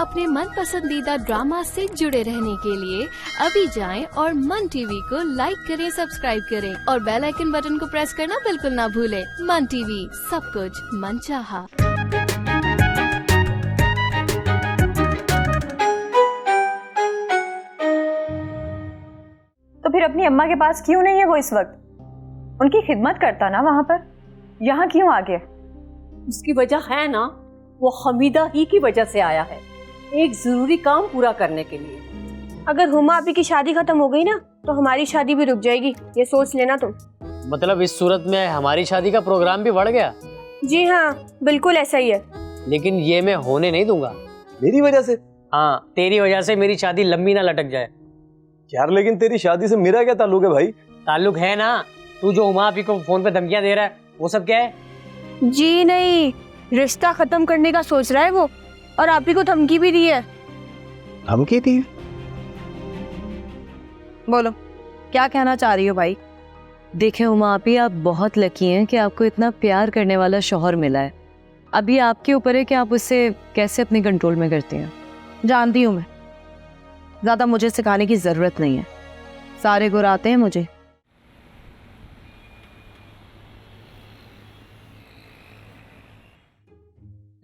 अपने मन पसंदीदा ड्रामा से जुड़े रहने के लिए अभी जाएं और मन टीवी को लाइक करें, सब्सक्राइब करें और बेल आइकन बटन को प्रेस करना बिल्कुल ना भूलें। मन टीवी, सब कुछ मनचाहा। तो फिर अपनी अम्मा के पास क्यों नहीं है वो इस वक्त? उनकी खिदमत करता ना वहाँ पर, यहाँ क्यों आ गया? उसकी वजह है ना, वो हमीदा ही की वजह से आया है, एक जरूरी काम पूरा करने के लिए। अगर हुमा अभी की शादी खत्म हो गई ना तो हमारी शादी भी रुक जाएगी, ये सोच लेना तुम। मतलब इस सूरत में हमारी शादी का प्रोग्राम भी बढ़ गया? जी हाँ, बिल्कुल ऐसा ही है। लेकिन ये मैं होने नहीं दूंगा। मेरी वजह से? हाँ, तेरी वजह से मेरी शादी लंबी ना लटक जाए। यार लेकिन तेरी शादी से मेरा क्या ताल्लुक है भाई? ताल्लुक है ना, तू जो उमा आपी को फोन पे धमकियां दे रहा है वो सब क्या है? जी नहीं, रिश्ता खत्म करने का सोच रहा है वो, और आप ही को धमकी भी दी है। धमकी दी? बोलो, क्या कहना चाह रही हो भाई? देखें उमा आपी, आप बहुत लकी हैं कि आपको इतना प्यार करने वाला शौहर मिला है। अभी आपके ऊपर है कि आप उससे कैसे अपने कंट्रोल में करते हैं। जानती हूँ मैं, ज्यादा मुझे सिखाने की जरूरत नहीं है, सारे गुर आते हैं मुझे।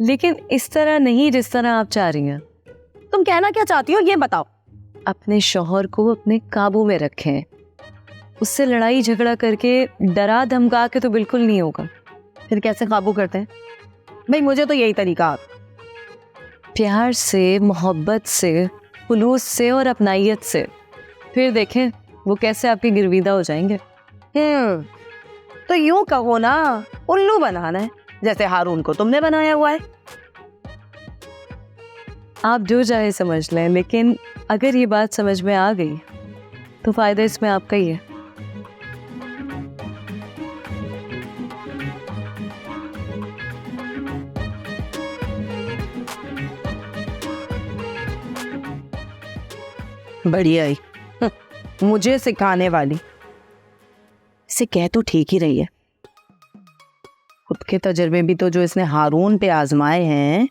लेकिन इस तरह नहीं जिस तरह आप चाह रही हैं। तुम कहना क्या चाहती हो ये बताओ। अपने शौहर को अपने काबू में रखें, उससे लड़ाई झगड़ा करके डरा धमका के तो बिल्कुल नहीं होगा। फिर कैसे काबू करते हैं भाई? मुझे तो यही तरीका आता। प्यार से, मोहब्बत से, खुलूस से और अपनाइयत से। फिर देखें वो कैसे आपकी गिरविदा हो जाएंगे। तो यूं कहो ना, उल्लू बनाना है, जैसे हारून को तुमने बनाया हुआ है। आप जो चाहे समझ लें, लेकिन अगर ये बात समझ में आ गई तो फायदा इसमें आपका ही है। बढ़िया ही, मुझे सिखाने वाली। इसे कह तो ठीक ही रही है, खुद के तजर्बे भी तो जो इसने हारून पे आजमाए हैं।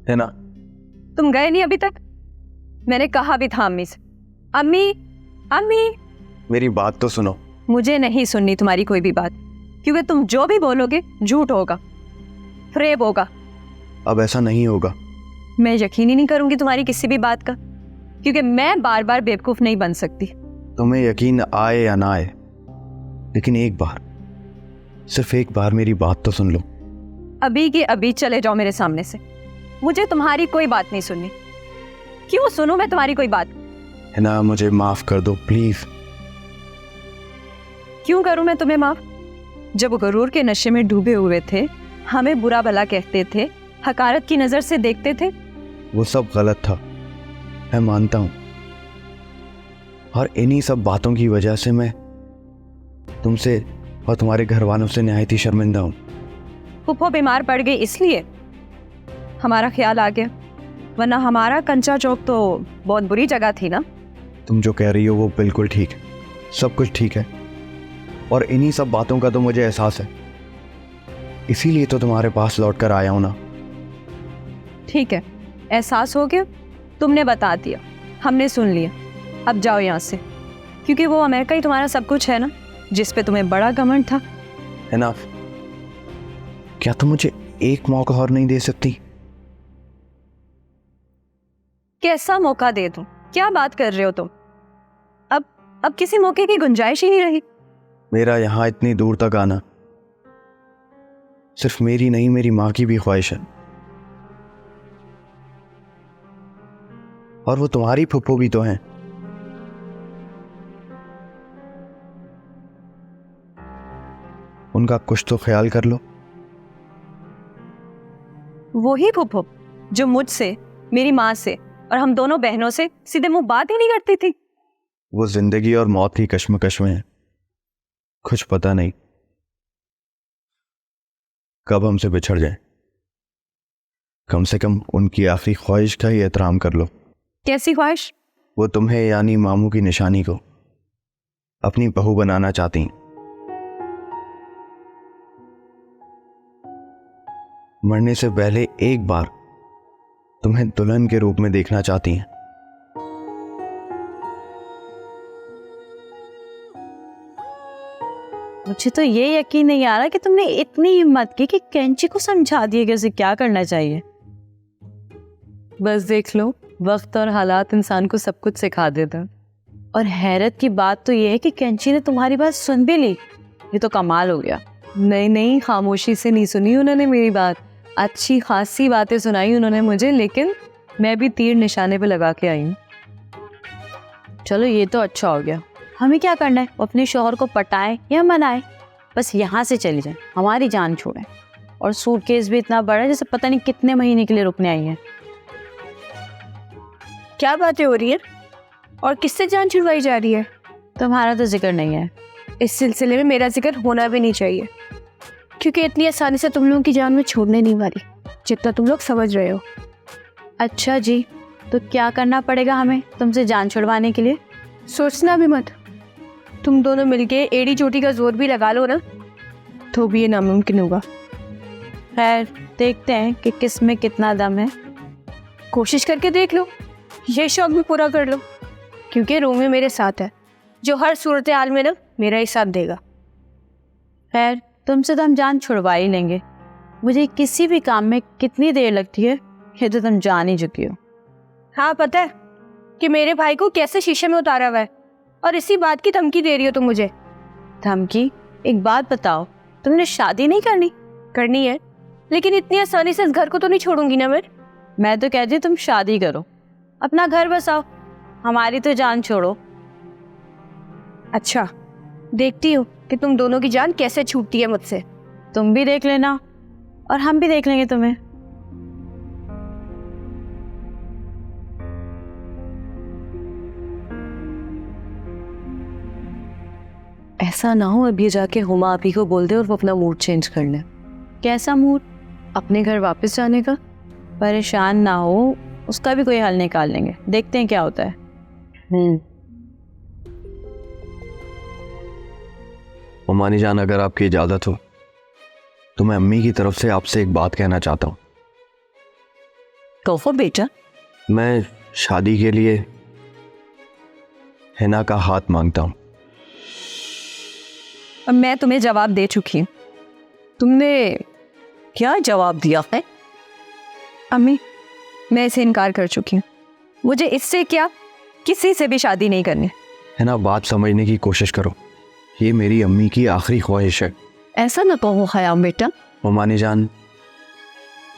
है ना? तुम गए नहीं अभी तक? मैंने कहा भी था अम्मी से। अम्मी, अम्मी, मेरी बात तो सुनो। मुझे नहीं सुननी तुम्हारी कोई भी बात, क्योंकि तुम जो भी बोलोगे झूठ होगा, फ्रेब होगा। अब ऐसा नहीं होगा। मैं यकीन ही नहीं करूंगी तुम्हारी किसी भी बात का, क्योंकि मैं बार बार बेवकूफ नहीं बन सकती। तुम्हें यकीन आए या ना आए, लेकिन एक बार, सिर्फ एक बार मेरी बात तो सुन लो। अभी के अभी चले जाओ मेरे सामने से। मुझे तुम्हारी कोई बात नहीं सुननी। क्यों सुनूं मैं तुम्हारी कोई बात? है ना, मुझे माफ कर दो प्लीज। क्यों करूं मैं तुम्हें माफ? जब गरूर के नशे में डूबे हुए थे, हमें बुरा भला कहते थे, हकारत की नजर से देखते थे। वो सब गलत था, मैं मानता हूं, और इन्हीं सब बातों की वजह से मैं तुमसे और तुम्हारे घर वालों से निहायत ही शर्मिंदा हूं। फुफ्फो बीमार पड़ गई इसलिए हमारा ख्याल आ गया, वरना हमारा कंचा चौक तो बहुत बुरी जगह थी ना। तुम जो कह रही हो वो बिल्कुल ठीक है, सब कुछ ठीक है, और इन्हीं सब बातों का तो मुझे एहसास है, इसीलिए तो तुम्हारे पास लौट कर आया हूं ना। ठीक है, एहसास हो गया, तुमने बता दिया, हमने सुन लिया। अब जाओ यहाँ से, क्योंकि वो अमेरिका ही तुम्हारा सब कुछ है ना, जिस पे तुम्हें बड़ा घमंड था। है ना? क्या तुम मुझे एक मौका और नहीं दे सकती? कैसा मौका दे दूं? क्या बात कर रहे हो तुम? अब किसी मौके की गुंजाइश ही नहीं रही। मेरा यहां इतनी दूर तक आना सिर्फ मेरी नहीं, मेरी मां की भी ख्वाहिश है, और वो तुम्हारी फुप्पो भी तो हैं। उनका कुछ तो ख्याल कर लो। वही फुफ्फो जो मुझसे, मेरी माँ से और हम दोनों बहनों से सीधे मुंह बात ही नहीं करती थी। वो जिंदगी और मौत की कश्मकश में है, कुछ पता नहीं कब हमसे बिछड़ जाए। कम से कम उनकी आखिरी ख्वाहिश का ही एहतराम कर लो। कैसी ख्वाहिश? वो तुम्हें यानी मामू की निशानी को अपनी बहू बनाना चाहती हैं। मरने से पहले एक बार तुम्हें दुल्हन के रूप में देखना चाहती हैं। मुझे तो ये यकीन नहीं आ रहा कि तुमने इतनी हिम्मत की कि कैंची को समझा दिया कि उसे क्या करना चाहिए। बस देख लो, वक्त और हालात इंसान को सब कुछ सिखा देते हैं। और हैरत की बात तो ये है कि कैंची ने तुम्हारी बात सुन भी ली। ये तो कमाल हो गया। नहीं, खामोशी से नहीं सुनी उन्होंने मेरी बात, अच्छी खासी बातें सुनाई उन्होंने मुझे, लेकिन मैं भी तीर निशाने पे लगा के आई हूँ। चलो ये तो अच्छा हो गया। हमें क्या करना है, वो अपने शौहर को पटाए या मनाए, बस यहाँ से चली जाए, हमारी जान छोड़े। और सूटकेस भी इतना बड़ा है जैसे पता नहीं कितने महीने के लिए रुकने आई है। क्या बातें हो रही है और किससे जान छुड़वाई जा रही है? तुम्हारा तो जिक्र नहीं है। इस सिलसिले में मेरा जिक्र होना भी नहीं चाहिए, क्योंकि इतनी आसानी से तुम लोगों की जान में छोड़ने नहीं वाली, जितना तुम लोग समझ रहे हो। अच्छा जी, तो क्या करना पड़ेगा हमें तुमसे जान छुड़वाने के लिए? सोचना भी मत। तुम दोनों मिलके एड़ी चोटी का जोर भी लगा लो ना, तो भी ये नामुमकिन होगा। खैर देखते हैं कि किस में कितना दम है। कोशिश करके देख लो, ये शौक भी पूरा कर लो, क्योंकि रोमी मेरे साथ है, जो हर सूरत हाल में ना मेरा ही साथ देगा। खैर तुमसे तो हम जान छुड़वा ही लेंगे। मुझे किसी भी काम में कितनी देर लगती है ये तो तुम जान ही चुकी हो। हाँ पता है कि मेरे भाई को कैसे शीशे में उतारा हुआ है, और इसी बात की धमकी दे रही हो तुम मुझे। धमकी? एक बात बताओ, तुमने शादी नहीं करनी? करनी है, लेकिन इतनी आसानी से इस घर को तो नहीं छोड़ूंगी ना मैं तो कहती हूँ तुम शादी करो, अपना घर बसाओ, हमारी तो जान छोड़ो। अच्छा, देखती हूँ कि तुम दोनों की जान कैसे छूटती है मुझसे। तुम भी देख लेना और हम भी देख लेंगे तुम्हें। ऐसा ना हो अभी जाके हुमा आपी को बोल दे और वो अपना मूड चेंज कर ले। कैसा मूड? अपने घर वापस जाने का। परेशान ना हो, उसका भी कोई हल निकाल लेंगे, देखते हैं क्या होता है। उमानी जान, अगर आपकी इजाज़त हो तो मैं अम्मी की तरफ से आपसे एक बात कहना चाहता हूँ। कहो बेटा। मैं शादी के लिए हिना का हाथ मांगता हूँ। अब मैं तुम्हें जवाब दे चुकी हूँ। तुमने क्या जवाब दिया है? अम्मी, मैं इसे इनकार कर चुकी हूँ। मुझे इससे क्या किसी से भी शादी नहीं करनी। हिना, बात समझने की कोशिश करो, ये मेरी अम्मी की आखिरी ख्वाहिश है। ऐसा ना कहो खयाम बेटा। उमानी जान,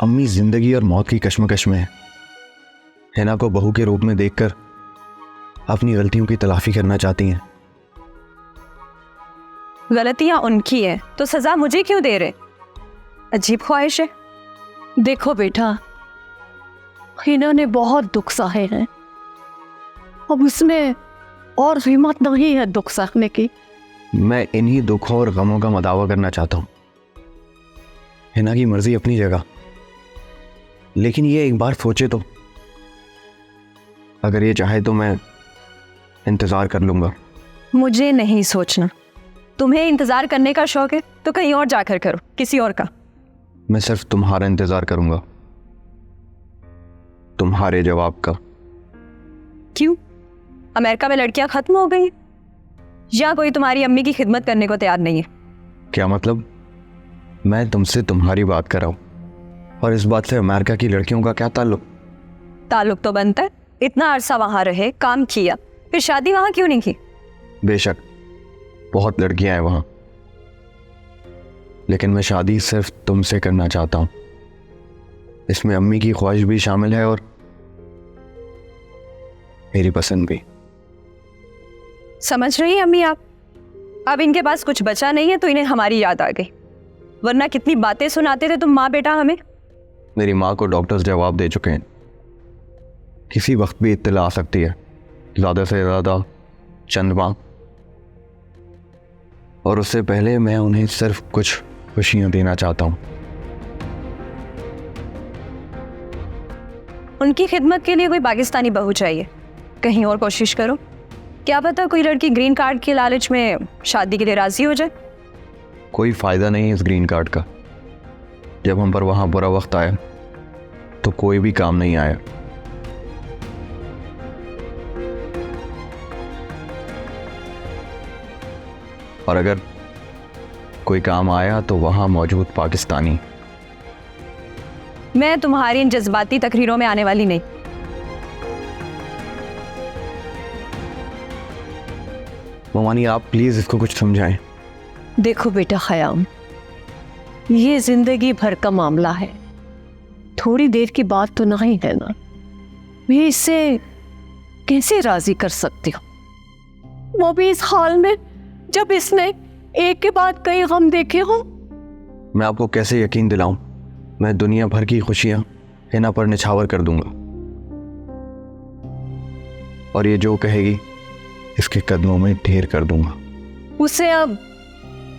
अम्मी जिंदगी और मौत की कश्मकश में है। हिना को बहू के रूप में देखकर अपनी गलतियों की तलाफी करना चाहती हैं। गलतियां उनकी है तो सजा मुझे क्यों दे रहे? अजीब ख्वाहिश है। देखो बेटा, हिना ने बहुत दुख सहे हैं, अब उसमें और हिम्मत नहीं है दुख सहने की। मैं इन्हीं दुखों और गमों का मदावा करना चाहता हूँ। हिना की मर्जी अपनी जगह, लेकिन ये एक बार सोचे तो, अगर ये चाहे तो मैं इंतज़ार कर लूँगा। मुझे नहीं सोचना। तुम्हें इंतजार करने का शौक है तो कहीं और जाकर करो, किसी और का। मैं सिर्फ तुम्हारा इंतज़ार करूँगा, तुम्हारे जवाब का। क्यों? अमेरिका में लड़कियां खत्म हो गई या कोई तुम्हारी अम्मी की खिदमत करने को तैयार नहीं है? क्या मतलब? मैं तुमसे तुम्हारी बात कर रहा हूँ, और इस बात से अमेरिका की लड़कियों का क्या ताल्लुक? ताल्लुक तो बनता है। इतना अरसा वहां रहे, काम किया, फिर शादी वहां क्यों नहीं की? बेशक बहुत लड़कियां हैं वहां, लेकिन मैं शादी सिर्फ तुमसे करना चाहता हूँ। इसमें अम्मी की ख्वाहिश भी शामिल है और मेरी पसंद भी। समझ रही हैं अम्मी आप? अब इनके पास कुछ बचा नहीं है तो इन्हें हमारी याद आ गई, वरना कितनी बातें सुनाते थे तुम माँ बेटा हमें। मेरी माँ को डॉक्टर्स जवाब दे चुके हैं, किसी वक्त भी इत्तला आ सकती है, ज़्यादा से ज़्यादा चंद माह, और उससे पहले मैं उन्हें सिर्फ कुछ खुशियाँ देना चाहता हूँ। उनकी खिदमत के लिए कोई पाकिस्तानी बहू चाहिए, कहीं और कोशिश करो। क्या पता कोई लड़की ग्रीन कार्ड के लालच में शादी के लिए राजी हो जाए। कोई फ़ायदा नहीं है इस ग्रीन कार्ड का। जब हम पर वहां बुरा वक्त आया तो कोई भी काम नहीं आया। और अगर कोई काम आया तो वहां मौजूद पाकिस्तानी। मैं तुम्हारी इन जज्बाती तकरीरों में आने वाली नहीं। ममानी आप प्लीज इसको कुछ समझाएं। देखो बेटा ख़याम, ये जिंदगी भर का मामला है, थोड़ी देर की बात तो नहीं है ना। मैं इससे कैसे राजी कर सकती हूँ, वो भी इस हाल में जब इसने एक के बाद कई गम देखे हों। मैं आपको कैसे यकीन दिलाऊं? मैं दुनिया भर की खुशियां हिना पर निछावर कर दूंगा और ये जो कहेगी इसके कदमों में ढेर कर दूंगा। उसे अब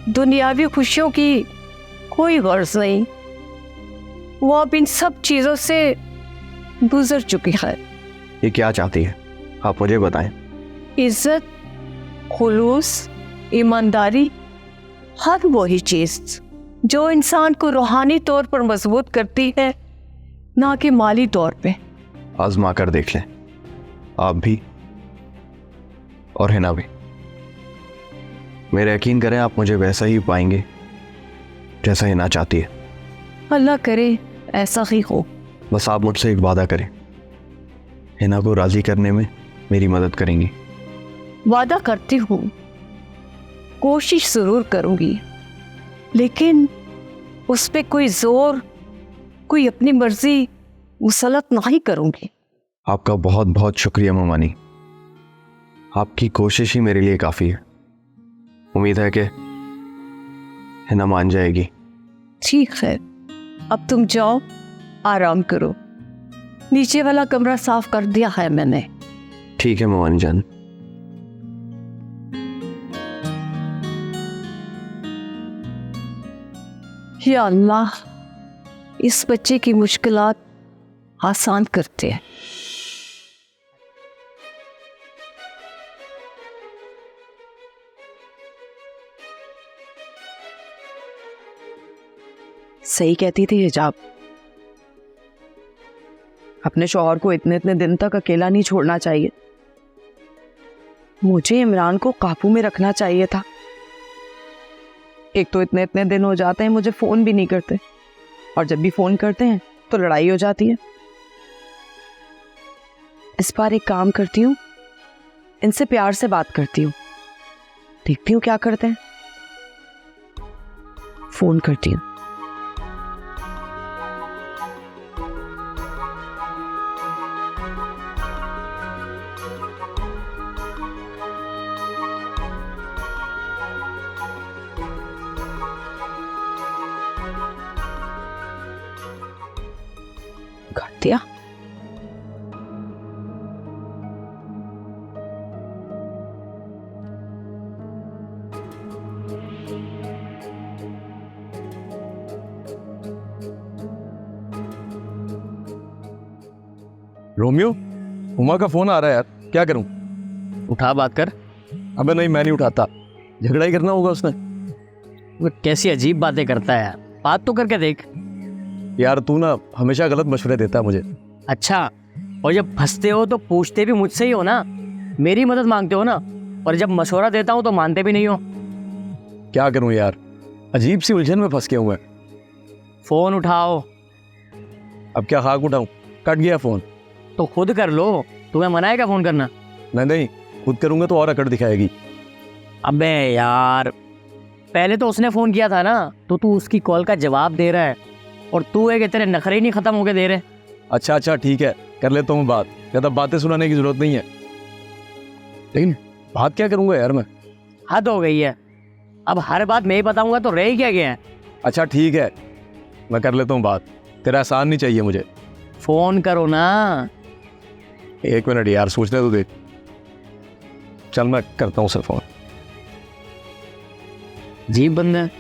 दुनियावी खुशियों की कोई गर्ज नहीं, वो अब इन सब चीज़ों से गुजर चुकी है। ये क्या चाहती है आप मुझे बताएं। इज्जत, खुलूस, ईमानदारी, हर वही चीज़ जो इंसान को रूहानी तौर पर मजबूत करती है, ना कि माली तौर पे। आजमा कर देख लें आप भी और हिना भी। मेरा यकीन करें आप मुझे वैसा ही पाएंगे जैसा हिना चाहती है। अल्लाह करे ऐसा ही हो। बस आप मुझसे एक वादा करें, हिना को राजी करने में मेरी मदद करेंगी। वादा करती हूँ, कोशिश जरूर करूंगी, लेकिन उस पे कोई जोर, कोई अपनी मर्जी मुसलत नहीं करूंगी। आपका बहुत बहुत शुक्रिया ममानी, आपकी कोशिश ही मेरे लिए काफ़ी है। उम्मीद है कि हिना मान जाएगी। ठीक है, अब तुम जाओ, आराम करो। नीचे वाला कमरा साफ कर दिया है मैंने। ठीक है ममानी जान। या अल्लाह, इस बच्चे की मुश्किलात आसान करते हैं। सही कहती थी हिजाब, अपने शौहर को इतने इतने दिन तक अकेला नहीं छोड़ना चाहिए। मुझे इमरान को काबू में रखना चाहिए था। एक तो इतने इतने दिन हो जाते हैं मुझे फोन भी नहीं करते, और जब भी फोन करते हैं तो लड़ाई हो जाती है। इस बार एक काम करती हूँ, इनसे प्यार से बात करती हूँ, देखती हूँ क्या करते हैं। फोन करती हूँ। कर दिया। रोमियो, उमा का फोन आ रहा है यार, क्या करूं? उठा बात कर। अबे नहीं, मैं नहीं उठाता, झगड़ा ही करना होगा उसने। वो कैसी अजीब बातें करता है यार, बात तो करके देख। यार तू ना हमेशा गलत मशवरे देता है मुझे। अच्छा, और जब फंसते हो तो पूछते भी मुझसे ही हो ना, मेरी मदद मांगते हो ना, और जब मशवरा देता हूँ तो मानते भी नहीं हो। क्या करूं यार, अजीब सी उलझन में फंस गया हूं मैं। फोन उठाओ। अब क्या खाक उठाऊं? कट गया फोन। तो खुद कर लो, तुम्हें मना है क्या फोन करना? नहीं, खुद करूंगा तो और अकड़ दिखाएगी। अबे यार, पहले तो उसने फोन किया था ना, तो तू उसकी कॉल का जवाब दे रहा है, और तू है कि तेरे नखरे नहीं खत्म होके दे रहे। अच्छा ठीक है, कर लेता हूँ बात, ज़्यादा बातें सुनाने की जरूरत नहीं है। लेकिन बात क्या करूंगा यार मैं? हद हो गई है, अब हर बात मैं ही बताऊंगा तो रह ही क्या गया है। अच्छा ठीक है, मैं कर लेता हूँ बात, तेरा एहसान नहीं चाहिए मुझे। फोन करो ना। एक मिनट यार, सोचने तो दे। चल मैं करता हूँ सर फोन। अजीब बंदा है।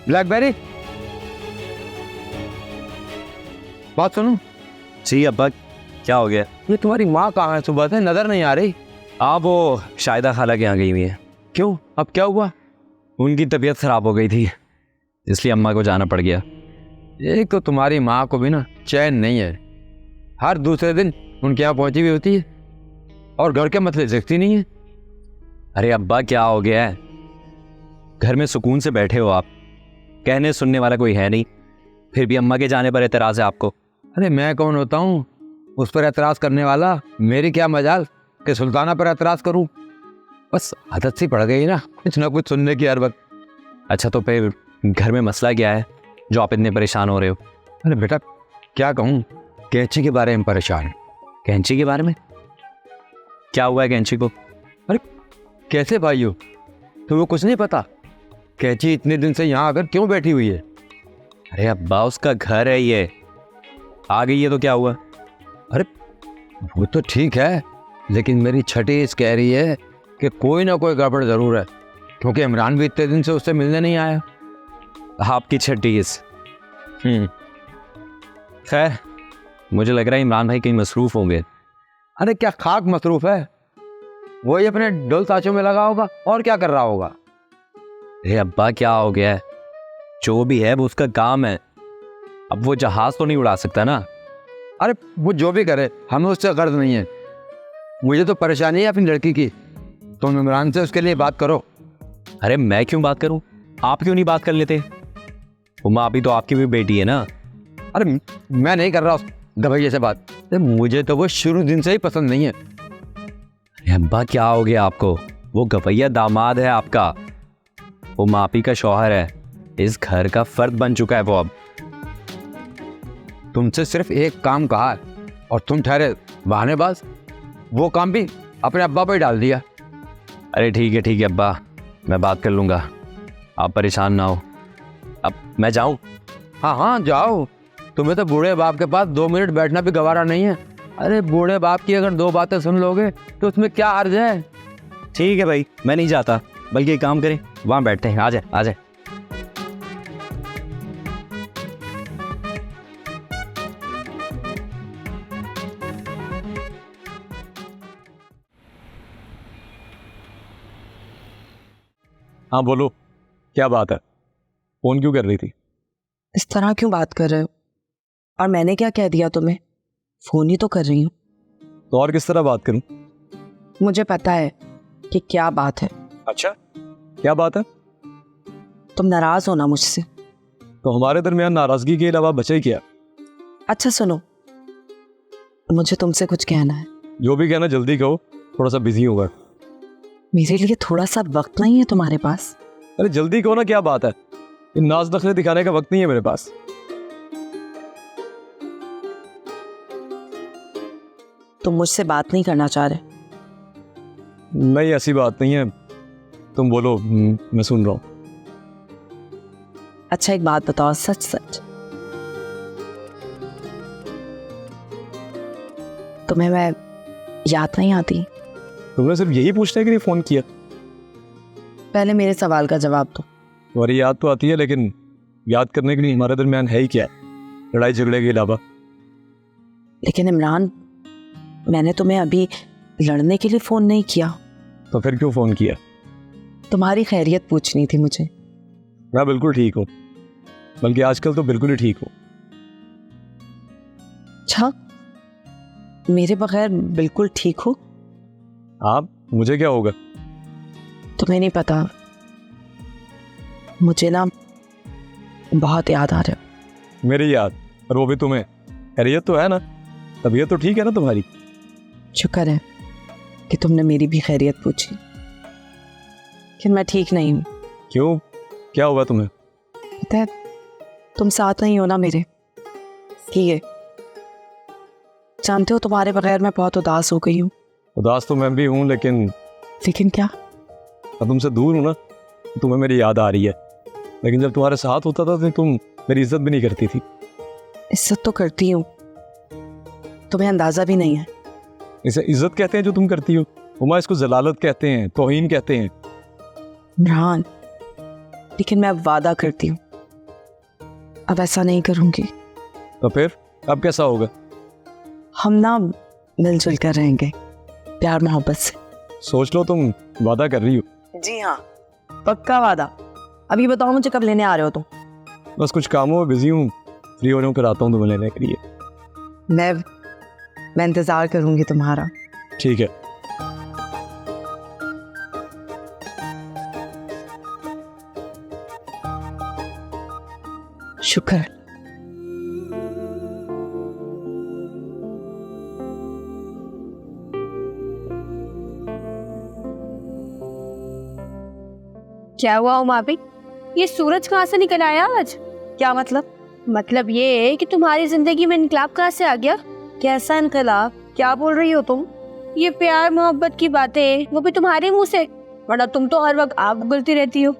ब्लैकबेरी, बात सुनो। जी अब्बा, क्या हो गया? ये तुम्हारी माँ कहाँ है? सुबह से नजर नहीं आ रही। आप वो शाहिदा खाला के यहाँ गई हुई है। क्यों, अब क्या हुआ? उनकी तबीयत ख़राब हो गई थी, इसलिए अम्मा को जाना पड़ गया। एक तो तुम्हारी माँ को भी ना चैन नहीं है, हर दूसरे दिन उनके यहाँ पहुंची हुई होती है और घर के मसले देखती नहीं है। अरे अब्बा क्या हो गया है? घर में सुकून से बैठे हो आप, कहने सुनने वाला कोई है नहीं, फिर भी अम्मा के जाने पर एतराज़ है आपको। अरे मैं कौन होता हूँ उस पर एतराज़ करने वाला? मेरी क्या मजाल कि सुल्ताना पर एतराज़ करूँ। बस आदत सी पड़ गई ना कुछ सुनने की हर वक्त। अच्छा तो फिर घर में मसला क्या है जो आप इतने परेशान हो रहे हो? अरे बेटा क्या कहूँ, कैंची के बारे में परेशान हूँ। कैंची के बारे में? क्या हुआ है कैंची को? अरे कैसे भाई हो, तुम्हें कुछ नहीं पता? कैंची इतने दिन से यहाँ आकर क्यों बैठी हुई है? अरे अब्बा उसका घर है ये, आ गई है तो क्या हुआ? अरे वो तो ठीक है, लेकिन मेरी छठी इस कह रही है कि कोई ना कोई गड़बड़ ज़रूर है, क्योंकि इमरान भी इतने दिन से उससे मिलने नहीं आया। आपकी छठी इस खैर, मुझे लग रहा है इमरान भाई कहीं मसरूफ़ होंगे। अरे क्या खाक मसरूफ़ है, वही अपने डोल ताशों में लगा होगा और क्या कर रहा होगा। अरे अब्बा क्या हो गया है? जो भी है वो उसका काम है, अब वो जहाज़ तो नहीं उड़ा सकता ना। अरे वो जो भी करे, हमें उससे गर्ज नहीं है। मुझे तो परेशानी है अपनी लड़की की, तुम इमरान से उसके लिए बात करो। अरे मैं क्यों बात करूं? आप क्यों नहीं बात कर लेते? उमा अभी तो आपकी भी बेटी है ना। अरे मैं नहीं कर रहा उस गभैये से बात, मुझे तो वो शुरू दिन से ही पसंद नहीं है। अरे अब्बा क्या हो गया आपको? वो गवैया दामाद है आपका, वो मापी का शौहर है, इस घर का फर्द बन चुका है वो अब। तुमसे सिर्फ एक काम कहा है और तुम ठहरे बहानेबाज, वो काम भी अपने अब्बा पर ही डाल दिया। अरे ठीक है अब्बा, मैं बात कर लूँगा, आप परेशान ना हो। अब मैं जाऊँ? हाँ जाओ, तुम्हें तो बूढ़े बाप के पास 2 मिनट बैठना भी गवारा नहीं है। अरे बूढ़े बाप की अगर 2 बातें सुन लोगे तो उसमें क्या अर्ज है। ठीक है भाई, मैं नहीं जाता, बल्कि एक काम करें, वहाँ बैठते हैं। आ जाए। हाँ बोलो, क्या बात है? फोन क्यों कर रही थी? इस तरह क्यों बात कर रहे हो? और मैंने क्या कह दिया तुम्हें? फोन ही तो कर रही हूँ। तो और किस तरह बात करूं? मुझे पता है कि क्या बात है। अच्छा क्या बात है? तुम नाराज हो ना मुझसे? तो हमारे दरमियान नाराजगी के अलावा बचा ही क्या? अच्छा सुनो, मुझे तुमसे कुछ कहना है। जो भी कहना जल्दी कहो, थोड़ा सा बिजी होगा। मेरे लिए थोड़ा सा वक्त नहीं है तुम्हारे पास? अरे जल्दी कहो ना, क्या बात है? इन नाज नखरे दिखाने का वक्त नहीं है मेरे पास। तुम मुझसे बात नहीं करना चाह रहे? नहीं ऐसी बात नहीं है, तुम बोलो, मैं सुन रहा हूँ। अच्छा एक बात बताओ, सच सच, तुम्हें मैं याद नहीं आती? तुमने सिर्फ यही पूछने के लिए फोन किया? पहले मेरे सवाल का जवाब दो। तुम्हारी याद तो आती है, लेकिन याद करने के लिए हमारे दरमियान है ही क्या, लड़ाई झगड़े के अलावा? लेकिन इमरान, मैंने तुम्हें अभी लड़ने के लिए फ़ोन नहीं किया। तो फिर क्यों फ़ोन किया? तुम्हारी खैरियत पूछनी थी मुझे। मैं बिल्कुल ठीक हूँ, बल्कि आजकल तो बिल्कुल ही ठीक हूँ। अच्छा, मेरे बगैर बिल्कुल ठीक हो? आप, मुझे क्या होगा? तुम्हें नहीं पता, मुझे ना बहुत याद आ रहा है। मेरी याद? और वो भी तुम्हें? खैरियत तो है ना? तबीयत तो ठीक है ना तुम्हारी? शुक्र है कि तुमने मेरी भी खैरियत पूछी, कि मैं ठीक नहीं हूँ। क्यों, क्या हुआ तुम्हें? पता है, तुम साथ नहीं हो ना मेरे, ये जानते हो, तुम्हारे बगैर मैं बहुत उदास हो गई हूँ। उदास तो मैं भी हूँ, लेकिन क्या? मैं तुमसे दूर हूँ ना, तुम्हें मेरी याद आ रही है। लेकिन जब तुम्हारे साथ होता था तो तुम मेरी इज्जत भी नहीं करती थी। इज्जत तो करती हूँ, तुम्हें अंदाज़ा भी नहीं है। इसे इज्जत कहते हैं जो तुम करती हो? उमा, इसको जलालत कहते हैं, तौहीन कहते हैं। इमरान, लेकिन मैं अब वादा करती हूँ, अब ऐसा नहीं करूँगी। तो फिर अब कैसा होगा? हम ना मिलजुल कर रहेंगे, प्यार मोहब्बत से। सोच लो तुम वादा कर रही हो। जी हाँ, पक्का वादा। अभी बताओ मुझे कब लेने आ रहे हो तुम? बस कुछ कामों में बिजी हूँ, फ्री होने को आता हूँ तुम्हें लेने के लिए। मैं इंतजार करूंगी तुम्हारा। ठीक है। शुक्र। क्या हुआ उमा भाई, ये सूरज कहाँ से निकल आया आज? क्या मतलब? मतलब ये है कि तुम्हारी जिंदगी में इनकलाब कहाँ से आ गया? कैसा इनकलाब? क्या बोल रही हो तुम? ये प्यार मोहब्बत की बातें, वो भी तुम्हारे मुंह से, वरना तुम तो हर वक्त आग उगलती रहती हो।